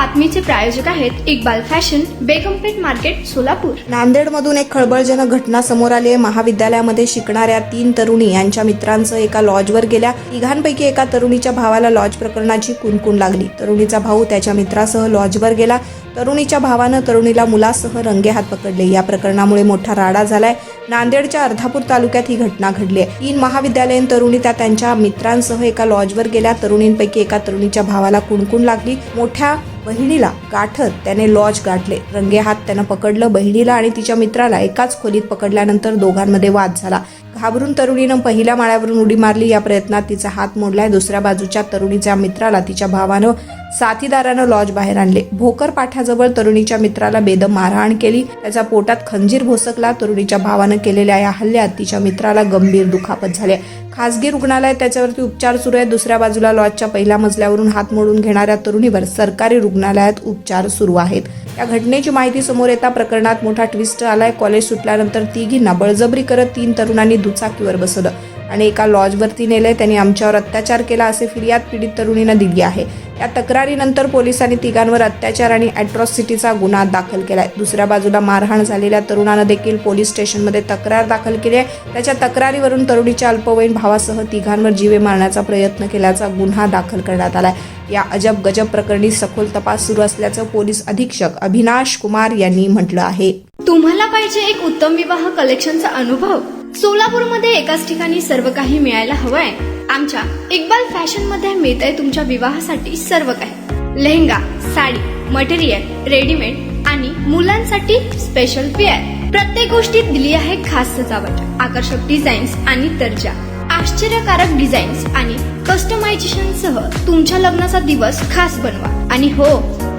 बातमीचे प्रायोजक आहेत Iqbal fashion, बेगमपेठ market, Solapur. नांदेडमधून एक खळबळजनक घटना समोर आली आहे। महाविद्यालयामध्ये शिकणाऱ्या 3 तरुणी यांच्या मित्रांसह एका लॉजवर गेल्या। तिघांपैकी एका तरुणीच्या भावाला लॉज प्रकरणाची कुणकुण लागली। तरुणीचा भाऊ त्याच्या मित्रासह लॉजवर गेला। तरुणीच्या भावानं तरुणीला मुलासह रंगेहात पकडले। या प्रकरणामुळे मोठा राडा झालाय। नांदेडच्या अर्धापूर तालुक्यात ही घटना घडली आहे। 3 महाविद्यालयीन तरुणी त्यांच्या मित्रांसह एका लॉजवर गेल्या। तरुणींपैकी एका तरुणीच्या भावाला कुणकुण लागली। मोठ्या बहिणीला गाठत त्याने लॉज गाठले। रंगेहात त्यानं पकडलं। बहिणीला आणि तिच्या मित्राला एकाच खोलीत पकडल्यानंतर दोघांमध्ये वाद झाला। घाबरून तरुणीनं पहिल्या माळ्यावरून उडी मारली। या प्रयत्नात तिचा हात मोडलाय। दुसऱ्या बाजूच्या तरुणीच्या मित्राला तिच्या भावानं साथीदारानं लॉज बाहेर आणले। भोकर पाठ्याजवळ तरुणीच्या मित्राला बेदम मारहाण केली। त्याच्या पोटात खंजीर भोसकला। तरुणीच्या भावानं केलेल्या या हल्ल्यात तिच्या मित्राला गंभीर दुखापत झाली। खासगी रुग्णालयात त्याच्यावरती उपचार सुरू आहेत। दुसऱ्या बाजूला लॉजच्या पहिल्या मजल्यावरून हात मोडून घेणाऱ्या तरुणीवर सरकारी रुग्णालयात उपचार सुरू आहेत। या घटनेची माहिती समोर येता प्रकरणात मोठा ट्विस्ट आलाय। कॉलेज सुटल्यानंतर तिघींना बळजबरी करत 3 तरुणांनी दुचाकीवर बसवलं आणि एका लॉजवरती नेले। त्यांनी आमच्यावर अत्याचार केला असे फिर्याद पीडित तरुणीनं दिली आहे। या तक्रारीनंतर पोलिसांनी तिघांवर अत्याचार आणि अॅट्रॉसिटीचा गुन्हा दाखल केलाय। दुसऱ्या बाजूला मारहाण झालेल्या तरुणानं देखील पोलीस स्टेशनमध्ये तक्रार दाखल केली आहे। त्याच्या तक्रारीवरून तरुणीच्या अल्पवयीन भावासह तिघांवर जीवे मारण्याचा प्रयत्न केल्याचा गुन्हा दाखल करण्यात आलाय। या अजब गजब प्रकरणी सखोल तपास सुरू असल्याचं पोलीस अधीक्षक अभिनाश कुमार यांनी म्हटलं आहे। तुम्हाला पाहिजे एक उत्तम विवाह कलेक्शनचा अनुभव? सोलापूरमध्ये एकाच ठिकाणी सर्व काही मिळायला हवंय। आमच्या इक्बाल फॅशन मध्ये मिळतंय तुमच्या विवाहासाठी सर्व काही। लेहंगा, साडी, मटेरियल, रेडीमेड आणि मुलांसाठी स्पेशल वेअर। प्रत्येक गोष्टीत दिली आहे खास सजावट, आकर्षक डिझाईन्स आणि दर्जा, आश्चर्यकारक डिझाईन्स आणि कस्टमायझेशन सह तुमच्या लग्नाचा दिवस खास बनवा। आणि हो,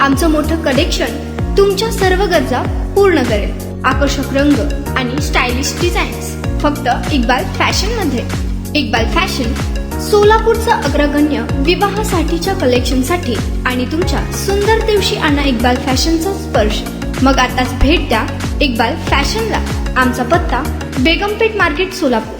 आमचं मोठं कलेक्शन तुमच्या सर्व गरजा पूर्ण करेल। आकर्षक रंग आणि स्टायलिश डिझाईन्स फक्त इक्बाल फॅशन मध्ये। इक्बाल फॅशन सोलापूरचं अग्रगण्य विवाहासाठीच्या कलेक्शनसाठी आणि तुमच्या सुंदर दिवशी आणा इक्बाल फॅशनचा स्पर्श। मग आताच भेट द्या इक्बाल फॅशनला। आमचा पत्ता बेगमपेठ मार्केट, सोलापूर।